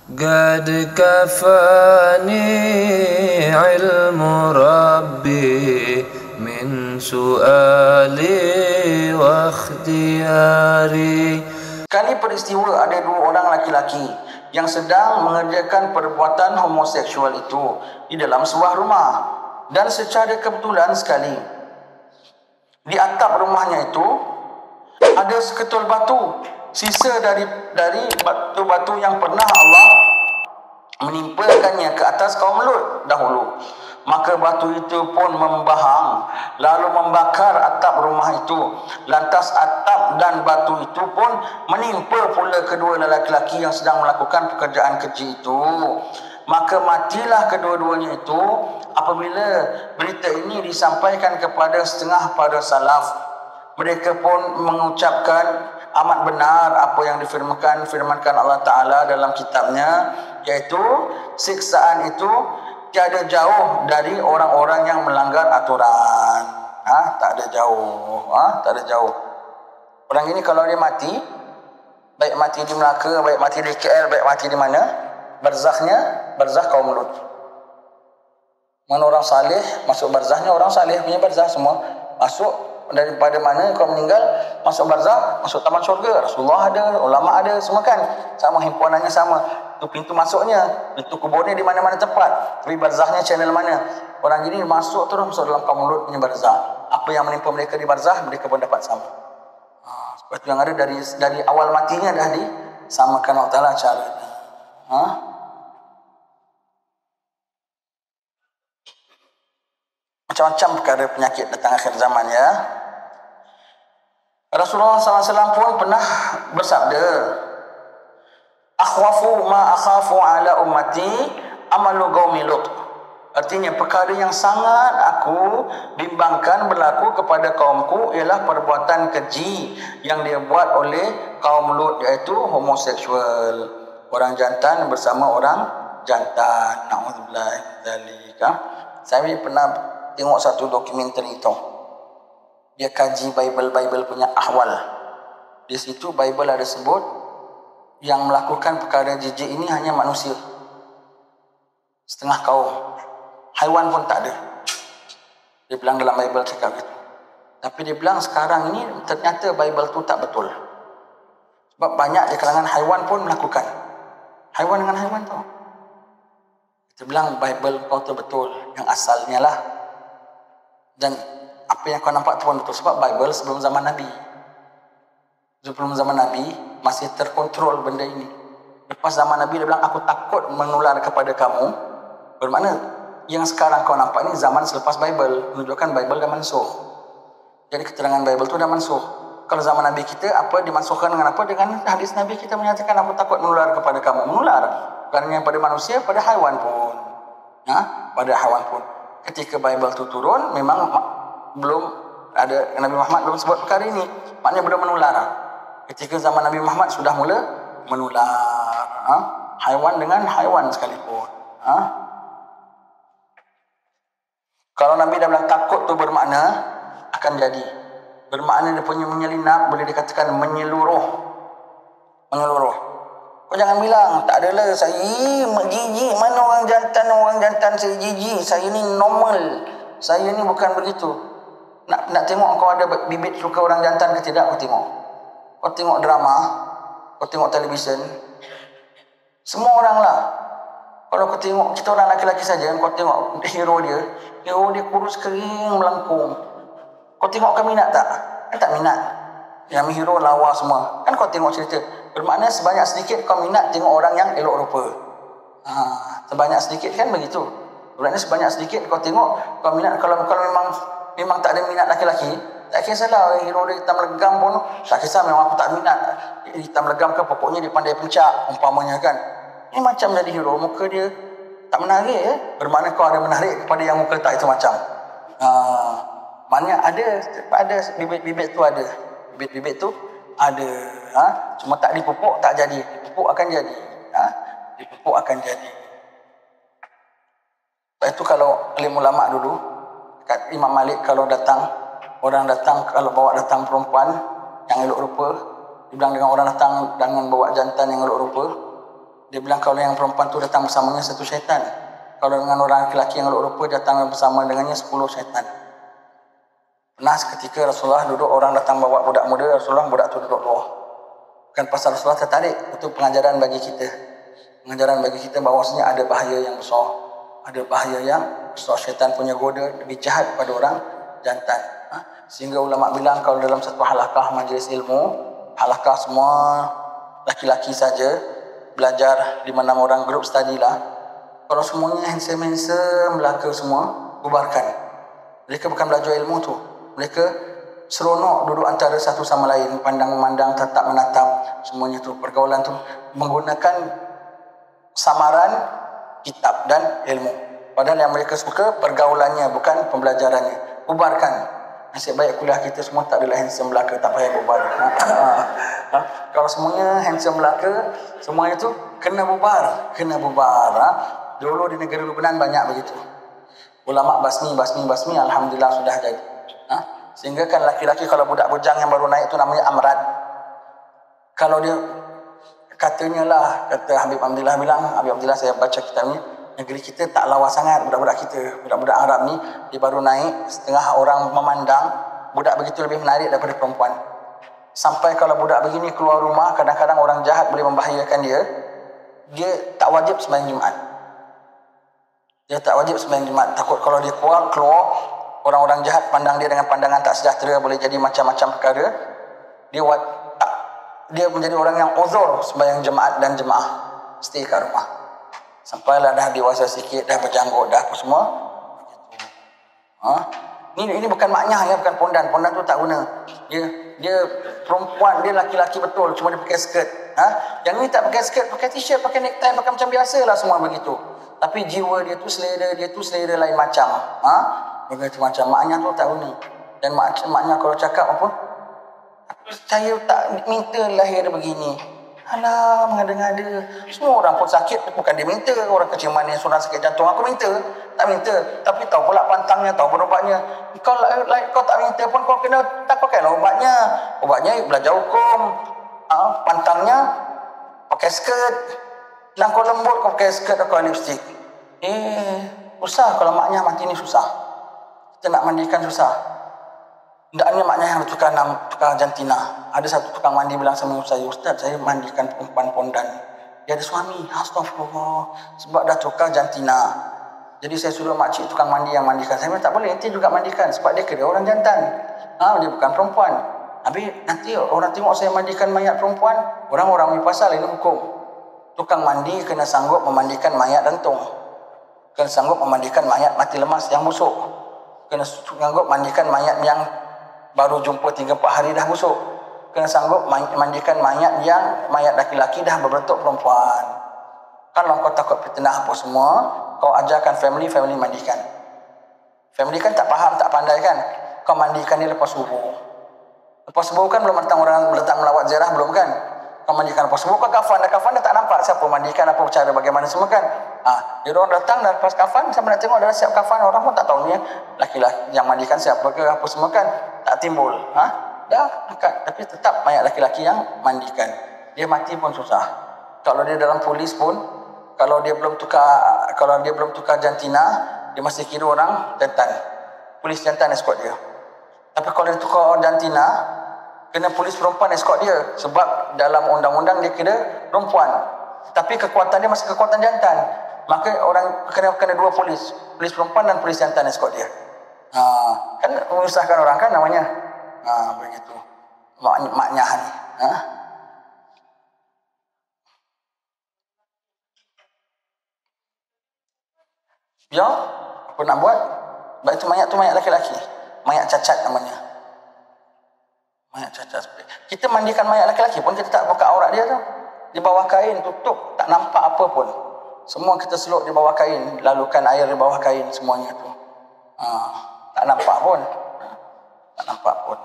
قد كفاني علم ربي من سؤالي واختياري. Kali peristiwa ada dua orang laki-laki yang sedang mengerjakan perbuatan homoseksual itu di dalam sebuah rumah. Dan secara kebetulan sekali, di atap rumahnya itu ada seketul batu, sisa dari batu-batu yang pernah Allah menimpakannya ke atas kaum Lut dahulu. Maka batu itu pun membahang lalu membakar atap rumah itu. Lantas atap dan batu itu pun menimpa pula kedua lelaki-lelaki yang sedang melakukan pekerjaan keji itu. Maka matilah kedua-duanya itu apabila berita ini disampaikan kepada setengah para salaf. Mereka pun mengucapkan amat benar apa yang difirmankan Allah Ta'ala dalam kitabnya, yaitu siksaan itu tiada jauh dari orang-orang yang melanggar aturan. Tak ada jauh. Tak ada jauh. Orang ini kalau dia mati, baik mati di Melaka, baik mati di KL, baik mati di mana, barzakh kaum Lut. Mana orang saleh masuk barzahnya orang saleh punya barzah semua. Masuk daripada mana kau meninggal, masuk barzah, masuk taman syurga. Rasulullah ada, ulama ada, semua kan sama, himpunannya sama. Itu pintu masuknya, pintu kuburnya di mana-mana tempat. Tapi barzahnya channel mana. Orang ini masuk terus masuk dalam kaum Lut punya barzah. Apa yang menimpa mereka di barzah, mereka pun dapat sama. Sebab itu yang ada dari awal matinya dah disamakan Allah Ta'ala caranya. Macam-macam perkara penyakit datang akhir zaman ya. Rasulullah SAW pun pernah bersabda, akhwafu ma akhafu ala ummati amalu qaumi Lut. Artinya perkara yang sangat aku bimbangkan berlaku kepada kaumku ialah perbuatan keji yang dia buat oleh kaum Lut, iaitu homoseksual, orang jantan bersama orang jantan. Na'udzubillah min dzalika. Saya pernah tengok satu dokumentari itu. Dia kaji Bible punya ahwal. Di situ Bible ada sebut yang melakukan perkara jijik ini hanya manusia. Setengah kaum. Haiwan pun tak ada. Dia bilang dalam Bible cakap gitu. Tapi dia bilang sekarang ini ternyata Bible tu tak betul. Sebab banyak di kalangan haiwan pun melakukan. Haiwan dengan haiwan tu. Dia bilang Bible kau tu betul. Yang asalnya lah. Dan apa yang kau nampak tu pun betul. Sebab Bible sebelum zaman Nabi. Sebelum zaman Nabi masih terkontrol benda ini. Lepas zaman Nabi dia bilang aku takut menular kepada kamu. Bermakna yang sekarang kau nampak ini zaman selepas Bible. Menunjukkan Bible dah mansuh. Jadi keterangan Bible tu dah mansuh. Kalau zaman Nabi kita apa dimansuhkan dengan apa? Dengan hadis Nabi kita menyatakan aku takut menular kepada kamu. Menular. Bukan hanya pada manusia, pada haiwan pun. Pada haiwan pun. Ketika Bible tu turun, memang belum ada, Nabi Muhammad belum sebut perkara ini. Maknanya belum menular. Ketika zaman Nabi Muhammad sudah mula menular. Haiwan dengan haiwan sekalipun. Kalau Nabi dah bilang takut tu bermakna akan jadi. Bermakna dia punya menyelinap, boleh dikatakan menyeluruh. Kau jangan bilang tak adalah saya jijik, mana orang jantan saya jijik, saya ni normal, saya ni bukan begitu. Nak tengok kau ada bibit suka orang jantan ke tidak, kau tengok. Kau tengok drama, kau tengok televisyen, semua orang lah. Kalau kau tengok, kita orang lelaki-lelaki saja, kau tengok hero dia kurus kering melengkung. Kau tengok kau minat tak? Tak minat. Yang hero lawa semua. Kan kau tengok cerita. Bermakna sebanyak sedikit kau minat tengok orang yang elok rupa. Sebanyak sedikit kan begitu. Bermakna sebanyak sedikit kau tengok, kau minat. Kalau memang tak ada minat laki-laki, tak kisahlah hero dia hitam legam pun, tak kisah memang aku tak minat. Hitam legam ke pokoknya dia pandai pencak umpamanya kan. Ini macam jadi hero, muka dia tak menarik ya. Bermakna kau ada menarik kepada yang muka tak itu macam. Maknanya ada bibit-bibit tu ada. Bibit-bibit tu ada. Cuma tak dipupuk tak jadi. Dipupuk akan jadi. Dipupuk akan jadi. Itu kalau alim ulama dulu, kat Imam Malik kalau datang, orang datang kalau bawa datang perempuan yang elok rupa, dia bilang dengan orang datang dengan bawa jantan yang elok rupa, Dia bilang kalau yang perempuan tu datang bersamanya satu syaitan. Kalau dengan orang lelaki yang elok rupa datang bersama dengannya 10 syaitan. Pernah ketika Rasulullah duduk, orang datang bawa budak muda, Rasulullah budak tu duduk luar. Bukan pasal Rasulullah tertarik, itu pengajaran bagi kita. Pengajaran bagi kita bahawasanya ada bahaya yang besar. Ada bahaya yang besar. Syaitan punya goda lebih jahat pada orang jantan. Sehingga ulama bilang kalau dalam satu halakah majlis ilmu, halakah semua laki-laki saja, belajar 5-6 orang grup study lah. Kalau semuanya handsome-handsome belaka semua, bubarkan. Mereka bukan belajar ilmu tu. Mereka seronok duduk antara satu sama lain, pandang memandang, tatap menatap, semuanya tu. Pergaulan tu menggunakan samaran kitab dan ilmu. Padahal yang mereka suka pergaulannya, bukan pembelajarannya. Bubarkan. Nasib baik kuliah kita semua tak adalah handsome belaka, tak payah bubar. Kalau semuanya handsome belaka, semuanya tu kena bubar. Kena bubar. Dulu di negeri Lebanon banyak begitu. Ulama basmi, alhamdulillah sudah jadi. Sehingga kan laki-laki kalau budak bujang yang baru naik tu namanya amrad. Kalau dia katanya lah, kata Habib Abdillah bilang, Habib Abdillah saya baca kitab ni, negeri kita tak lawa sangat budak-budak kita. Budak-budak Arab ni, dia baru naik, setengah orang memandang, budak begitu lebih menarik daripada perempuan. Sampai kalau budak begini keluar rumah, kadang-kadang orang jahat boleh membahayakan dia. Dia tak wajib sembahyang Jumaat. Dia tak wajib sembahyang Jumaat. Takut kalau dia keluar, orang-orang jahat pandang dia dengan pandangan tak sejahtera, boleh jadi macam-macam perkara. Dia menjadi orang yang uzur sembahyang Jumaat dan jemaah. Stay kat rumah. Sampailah dah dewasa sikit, dah berjanggut, dah apa semua. Ini bukan maknyah ya, bukan pondan. Pondan tu tak guna. Dia perempuan, dia laki-laki betul, cuma dia pakai skirt. Yang ni tak pakai skirt, pakai t-shirt, pakai necktie, pakai macam biasalah semua begitu. Tapi jiwa dia tu selera lain macam. Begitu macam maknya tu tak guna. Dan maknya kalau cakap apa? Saya tak minta lahir begini. Alah, mengada-ngada. Semua orang pun sakit, bukan dia minta. Orang kecil mana yang surang sakit jantung, aku minta. Tak minta. Tapi tahu pula pantangnya, tahu pun ubatnya. Kau tak minta pun kau kena tak pakailah ubatnya. Ubatnya belajar hukum. Pantangnya pakai skirt. Langkau lembut kau pakai skirt atau lipstick. Susah kalau maknya mati ni susah. Kita nak mandikan susah. Hendaknya maknya yang tukar jantina. Ada satu tukang mandi bilang sama saya, Ustaz, saya mandikan perempuan pondan. Dia ada suami. Astagfirullah. Sebab dah tukar jantina. Jadi saya suruh makcik tukang mandi yang mandikan. Saya bilang tak boleh, nanti juga mandikan. Sebab dia kira orang jantan. Dia bukan perempuan. Habis nanti orang tengok saya mandikan mayat perempuan, orang-orang punya pasal ini hukum. Tukang mandi kena sanggup memandikan mayat gantung. Kena sanggup memandikan mayat mati lemas yang busuk. Kena sanggup mandikan mayat yang baru jumpa 3-4 hari dah busuk. Kena sanggup mandikan mayat yang mayat laki-laki dah berbentuk perempuan. Kalau kau takut fitnah apa semua, kau ajarkan family mandikan. Family kan tak faham, tak pandai kan. Kau mandikan dia lepas subuh. Lepas subuh kan belum datang orang letak melawat ziarah, belum kan. Kau mandikan lepas subuh, kau kafan dah tak nampak siapa mandikan, apa cara bagaimana semua kan. Dia orang datang dah lepas kafan, sampai nak tengok dah siap kafan, orang pun tak tahu ni laki-laki yang mandikan siapa ke apa semua kan. Tak timbul. Dah angkat. Tapi tetap mayat laki-laki yang mandikan. Dia mati pun susah. Kalau dia dalam polis pun, kalau dia belum tukar jantina, dia masih kira orang jantan. Polis jantan escort dia. Tapi kalau dia tukar jantina, kena polis perempuan escort dia. Sebab dalam undang-undang dia kira perempuan. Tapi kekuatan dia masih kekuatan jantan. Maka orang kena 2 polis. Polis perempuan dan polis jantan escort dia. Kan menyusahkan orang kan namanya. Begitu. Maknya ni. Ya, apa nak buat? Baik tu mayat laki-laki. Mayat cacat namanya. Mayat cacat. Kita mandikan mayat laki-laki pun kita tak buka aurat dia tu. Di bawah kain tutup, tak nampak apa pun. Semua kita seluk di bawah kain, lalukan air di bawah kain semuanya tu. Tak nampak pun. Tak nampak pun.